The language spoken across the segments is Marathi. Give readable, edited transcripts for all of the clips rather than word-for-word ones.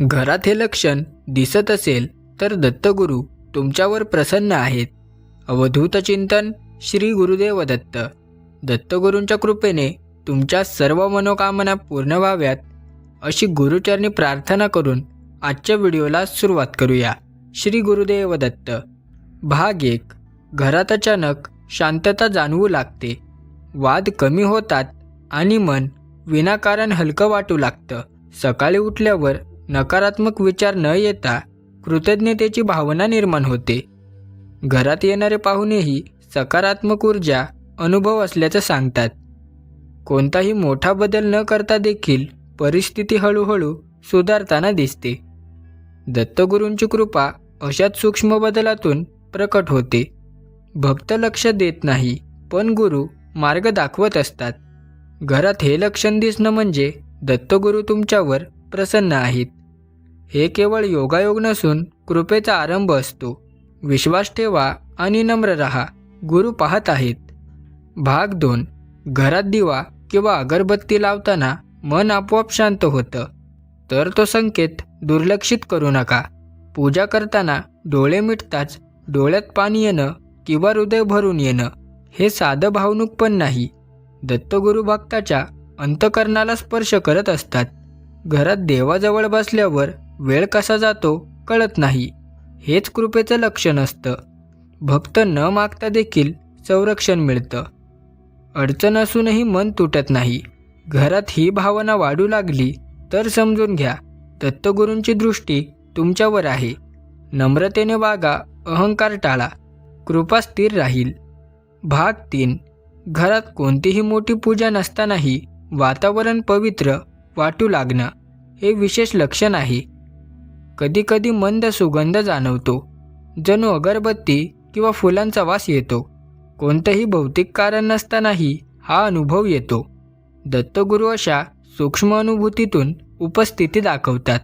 घरात हे लक्षण दिसत असेल तर दत्तगुरू तुमच्यावर प्रसन्न आहेत. अवधूत चिंतन श्री गुरुदेव दत्त. दत्तगुरूंच्या कृपेने तुमच्या सर्व मनोकामना पूर्ण व्हाव्यात अशी गुरुचरणी प्रार्थना करून आजच्या व्हिडिओला सुरुवात करूया. श्री गुरुदेव दत्त. भाग 1. घरात अचानक शांतता जाणवू लागते. वाद कमी होतात आणि मन विनाकारण हलकं वाटू लागतं. सकाळी उठल्यावर नकारात्मक विचार न येता कृतज्ञतेची भावना निर्माण होते. घरात येणारे पाहुणेही सकारात्मक ऊर्जा अनुभव असल्याचं सांगतात. कोणताही मोठा बदल न करता देखील परिस्थिती हळूहळू सुधारताना दिसते. दत्तगुरूंची कृपा अशाच सूक्ष्म बदलातून प्रकट होते. भक्त लक्ष देत नाही, पण गुरु मार्ग दाखवत असतात. घरात हे लक्षण दिसणं म्हणजे दत्तगुरू तुमच्यावर प्रसन्न आहेत. हे केवळ योगायोग नसून कृपेचा आरंभ असतो. विश्वास ठेवा आणि नम्र रहा, गुरु पाहत आहेत. भाग 2. घरात दिवा किंवा अगरबत्ती लावताना मन आपोआप शांत होतं, तर तो संकेत दुर्लक्षित करू नका. पूजा करताना डोळे मिटताच डोळ्यात पाणी येणं किंवा हृदय भरून येणं हे साधं भावनुक पण नाही, दत्तगुरू भक्ताच्या अंतकरणाला स्पर्श करत असतात. घरात देवाजवळ बसल्यावर वेळ कसा जातो कळत नाही, हेच कृपेचं लक्षण असतं. भक्त न मागता देखील संरक्षण मिळतं. अडचण असूनही मन तुटत नाही. घरात ही भावना वाढू लागली तर समजून घ्या, दत्तगुरूंची दृष्टी तुमच्यावर आहे. नम्रतेने वागा, अहंकार टाळा, कृपा स्थिर राहील. भाग 3. घरात कोणतीही मोठी पूजा नसतानाही वातावरण पवित्र वाटू लागणं हे विशेष लक्षण आहे. कधीकधी मंद सुगंध जाणवतो, जणू अगरबत्ती किंवा फुलांचा वास येतो. कोणतंही भौतिक कारण नसतानाही हा अनुभव येतो. दत्तगुरू अशा सूक्ष्म अनुभूतीतून उपस्थिती दाखवतात.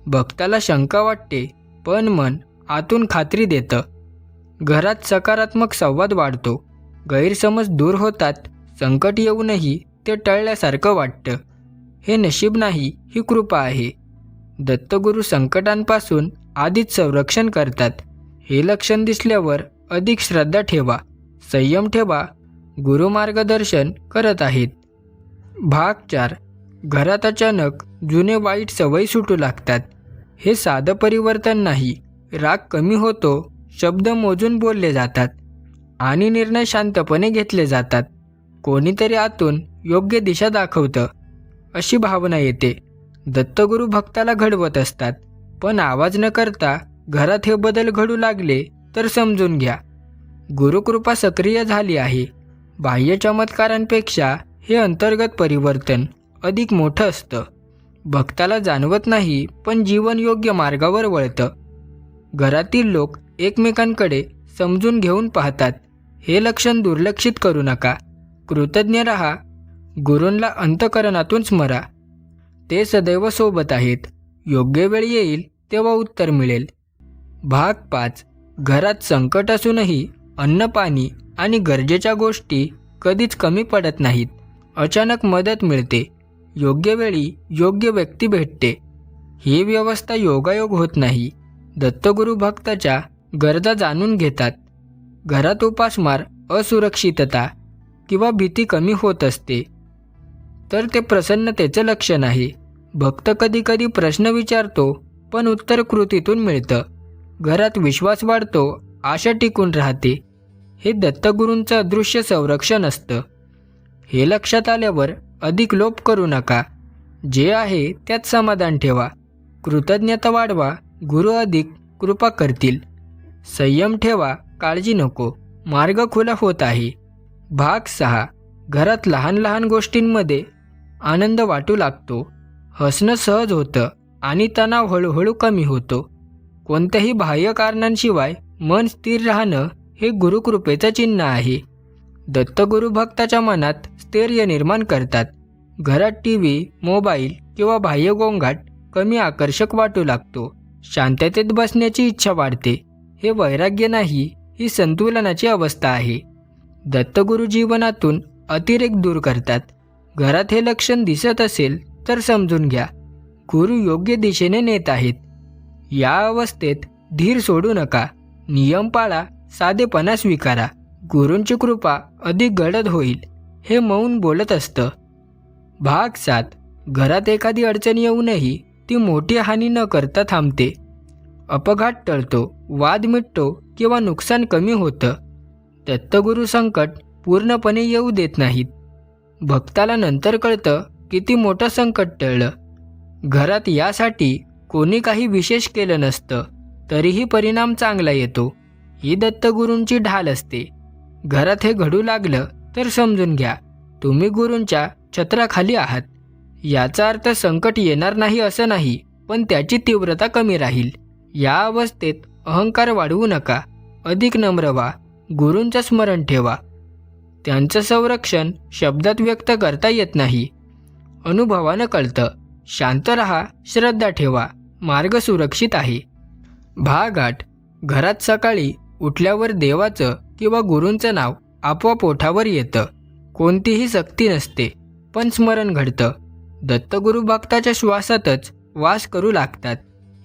भक्ताला शंका वाटते, पण मन आतून खात्री देतं. घरात सकारात्मक संवाद वाढतो. गैरसमज दूर होतात. संकट येऊनही ते टळल्यासारखं वाटतं. हे नशीब नाही, ही कृपा आहे. दत्तगुरू संकटांपासून आधीच संरक्षण करतात. हे लक्षण दिसल्यावर अधिक श्रद्धा ठेवा, संयम ठेवा, गुरु मार्गदर्शन करत आहेत. भाग 4. घरात अचानक जुने वाईट सवयी सुटू लागतात. हे साधं परिवर्तन नाही. राग कमी होतो, शब्द मोजून बोलले जातात आणि निर्णय शांतपणे घेतले जातात. कोणीतरी आतून योग्य दिशा दाखवतं अशी भावना येते. दत्तगुरू भक्ताला घडवत असतात, पण आवाज न करता घरात हे बदल घडू लागले तर समजून घ्या, गुरुकृपा सक्रिय झाली आहे. बाह्य चमत्कारांपेक्षा हे अंतर्गत परिवर्तन अधिक मोठं असतं. भक्ताला जाणवत नाही, पण जीवन योग्य मार्गावर वळतं. घरातील लोक एकमेकांकडे समजून घेऊन पाहतात. हे लक्षण दुर्लक्षित करू नका. कृतज्ञ रहा, गुरूंना अंतकरणातून स्मरा. ते सदैव सोबत आहेत. योग्य वेळ येईल तेव्हा उत्तर मिळेल. भाग 5. घरात संकट असूनही अन्न, पाणी आणि गरजेच्या गोष्टी कधीच कमी पडत नाहीत. अचानक मदत मिळते. योग्य वेळी योग्य व्यक्ती भेटते. ही व्यवस्था योगायोग होत नाही. दत्तगुरू भक्ताच्या गरजा जाणून घेतात. घरात उपासमार, असुरक्षितता किंवा भीती कमी होत असते, तर ते प्रसन्नतेचं लक्षण आहे. भक्त कधीकधी प्रश्न विचारतो, पण उत्तर कृतीतून मिळतं. घरात विश्वास वाढतो, आशा टिकून राहते. हे दत्तगुरूंचं अदृश्य संरक्षण असतं. हे लक्षात आल्यावर अधिक लोभ करू नका. जे आहे त्यात समाधान ठेवा. कृतज्ञता वाढवा, गुरु अधिक कृपा करतील. संयम ठेवा, काळजी नको, मार्ग खुला होत आहे. भाग 6. घरात लहान लहान गोष्टींमध्ये आनंद वाटू लागतो. हसणं सहज होतं आणि तणाव हळूहळू कमी होतो. कोणत्याही बाह्य कारणांशिवाय मन स्थिर राहणं हे गुरुकृपेचं चिन्ह आहे. दत्तगुरू भक्ताच्या मनात स्थैर्य निर्माण करतात. घरात टीव्ही, मोबाईल किंवा बाह्य गोंगाट कमी आकर्षक वाटू लागतो. शांततेत बसण्याची इच्छा वाढते. हे वैराग्य नाही, ही संतुलनाची अवस्था आहे. दत्तगुरू जीवनातून अतिरेक दूर करतात. घरात हे लक्षण दिसत असेल तर समजून घ्या, गुरु योग्य दिशेने नेत आहेत. या अवस्थेत धीर सोडू नका, नियम पाळा, साधेपणा स्वीकारा. गुरूंची कृपा अधिक गडद होईल, हे मौन बोलत असतं. भाग 7. घरात एखादी अडचण येऊनही ती मोठी हानी न करता थांबते. अपघात टळतो, वाद मिटतो किंवा नुकसान कमी होतं. दत्तगुरू संकट पूर्णपणे येऊ देत नाहीत. भक्ताला नंतर कळतं किती मोठं संकट टळलं. घरात यासाठी कोणी काही विशेष केलं नसतं, तरीही परिणाम चांगला येतो. ही दत्तगुरूंची ढाल असते. घरात हे घडू लागलं तर समजून घ्या, तुम्ही गुरूंच्या छत्राखाली आहात. याचा अर्थ संकट येणार नाही असं नाही, पण त्याची तीव्रता कमी राहील. या अवस्थेत अहंकार वाढवू नका, अधिक नम्र व्हा. गुरूंचं स्मरण ठेवा. त्यांचं संरक्षण शब्दात व्यक्त करता येत नाही, अनुभवानं कळतं. शांत रहा, श्रद्धा ठेवा, मार्ग सुरक्षित आहे. भाग 8. घरात सकाळी उठल्यावर देवाचं किंवा गुरूंचं नाव आपोआप ओठावर येतं. कोणतीही सक्ती नसते, पण स्मरण घडतं. दत्तगुरू भक्ताच्या श्वासातच वास करू लागतात.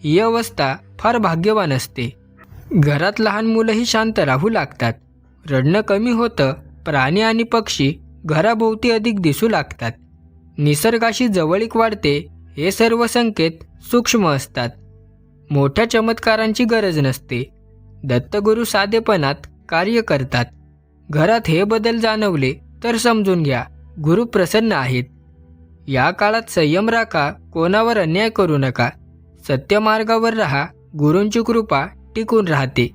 ही अवस्था फार भाग्यवान असते. घरात लहान मुलंही शांत राहू लागतात. रडणं कमी होतं. प्राणी आणि पक्षी घराभोवती अधिक दिसू लागतात. निसर्गाशी जवळीक वाढते. हे सर्व संकेत सूक्ष्म असतात. मोठ्या चमत्कारांची गरज नसते. दत्तगुरू साधेपणात कार्य करतात. घरात हे बदल जाणवले तर समजून घ्या, गुरु प्रसन्न आहेत. या काळात संयम राखा, कोणावर अन्याय करू नका. सत्य मार्गावर राहा, गुरूंची कृपा टिकून राहते.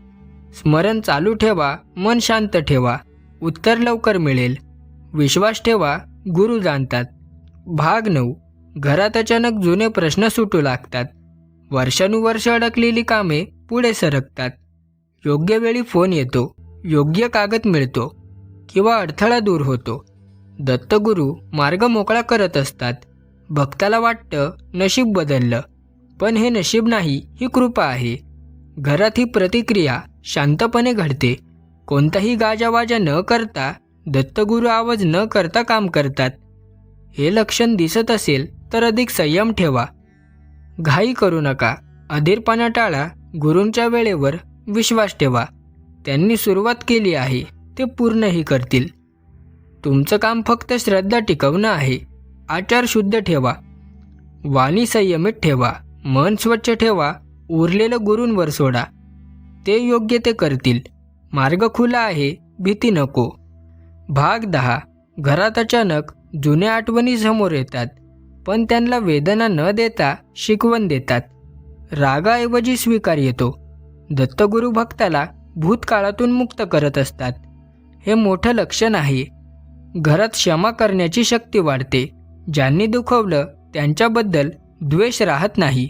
स्मरण चालू ठेवा, मन शांत ठेवा, उत्तर लवकर मिळेल. विश्वास ठेवा, गुरु जाणतात. भाग 9. घरात अचानक जुने प्रश्न सुटू लागतात. वर्षानुवर्ष अडकलेली कामे पुढे सरकतात. योग्य वेळी फोन येतो, योग्य कागद मिळतो किंवा अडथळा दूर होतो. दत्तगुरू मार्ग मोकळा करत असतात. भक्ताला वाटतं नशीब बदललं, पण हे नशीब नाही, ही कृपा आहे. घरात ही प्रतिक्रिया शांतपणे घडते. कोणताही गाजावाजा न करता दत्तगुरू आवाज न करता काम करतात. हे लक्षण दिसत असेल तर अधिक संयम ठेवा. घाई करू नका, अधीरपणा टाळा. गुरूंच्या वेळेवर विश्वास ठेवा. त्यांनी सुरुवात केली आहे, ते पूर्णही करतील. तुमचं काम फक्त श्रद्धा टिकवणं आहे. आचार शुद्ध ठेवा, वाणी संयमित ठेवा, मन स्वच्छ ठेवा. उरलेलं गुरूंवर सोडा, ते योग्य ते करतील. मार्ग खुला आहे, भीती नको. भाग 10. घरात अचानक जुन्या आठवणी समोर येतात, पण त्यांना वेदना न देता शिकवण देतात. रागाऐवजी स्वीकार येतो. दत्तगुरू भक्ताला भूतकाळातून मुक्त करत असतात. हे मोठं लक्षण आहे. घरात क्षमा करण्याची शक्ती वाढते. ज्यांनी दुखवलं त्यांच्याबद्दल द्वेष राहत नाही.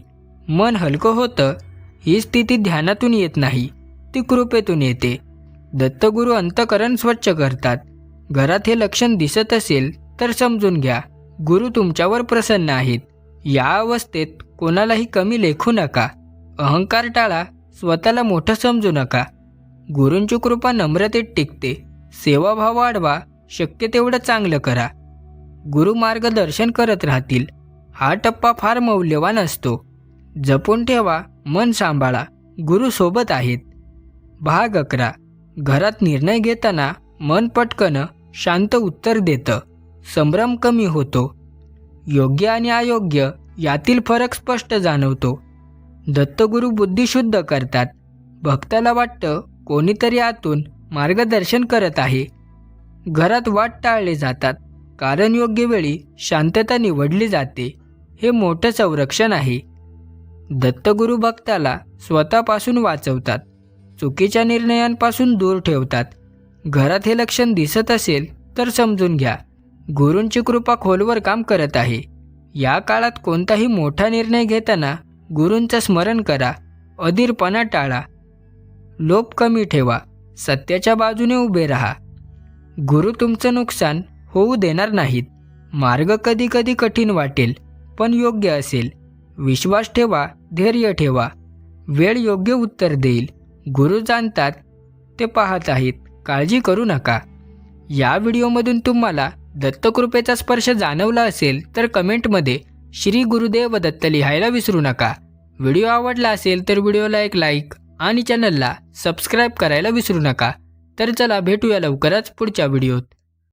मन हलकं होतं. ही स्थिती ध्यानातून येत नाही, ती कृपेतून येते. दत्तगुरू अंतःकरण स्वच्छ करतात. घरात हे लक्षण दिसत असेल तर समजून घ्या, गुरु तुमच्यावर प्रसन्न आहेत. या अवस्थेत कोणालाही कमी लेखू नका. अहंकार टाळा, स्वतःला मोठं समजू नका. गुरूंची कृपा नम्रतेत टिकते. सेवाभाव वाढवा, शक्य तेवढं चांगलं करा. गुरु मार्गदर्शन करत राहतील. हा टप्पा फार मौल्यवान असतो. जपून ठेवा, मन सांभाळा, गुरु सोबत आहेत. भाग 11. घरात निर्णय घेताना मन पटकन शांत उत्तर देतं. संभ्रम कमी होतो. योग्य आणि अयोग्य यातील फरक स्पष्ट जाणवतो. दत्तगुरू बुद्धी शुद्ध करतात. भक्ताला वाटतं कोणीतरी आतून मार्गदर्शन करत आहे. घरात वाद टाळले जातात, कारण योग्य वेळी शांतता निवडली जाते. हे मोठं संरक्षण आहे. दत्तगुरू भक्ताला स्वतःपासून वाचवतात, चुकीच्या निर्णयांपासून दूर ठेवतात. घरात हे लक्षण दिसत असेल तर समजून घ्या, गुरूंची कृपा खोलवर काम करत आहे. या काळात कोणताही मोठा निर्णय घेताना गुरूंचं स्मरण करा. अधीरपणा टाळा, लोभ कमी ठेवा, सत्याच्या बाजूने उभे राहा. गुरु तुमचं नुकसान होऊ देणार नाहीत. मार्ग कधी कधी कठीण वाटेल, पण योग्य असेल. विश्वास ठेवा, धैर्य ठेवा. वेळ योग्य उत्तर देईल. गुरु जाणतात, ते पाहत आहेत. काळजी करू नका. या व्हिडिओमधून तुम्हाला दत्तकृपेचा स्पर्श जाणवला असेल तर कमेंटमध्ये श्री गुरुदेव दत्त लिहायला विसरू नका. व्हिडिओ आवडला असेल तर व्हिडिओला एक लाईक आणि चॅनलला सबस्क्राईब करायला विसरू नका. तर चला भेटूया लवकरच पुढच्या व्हिडिओत.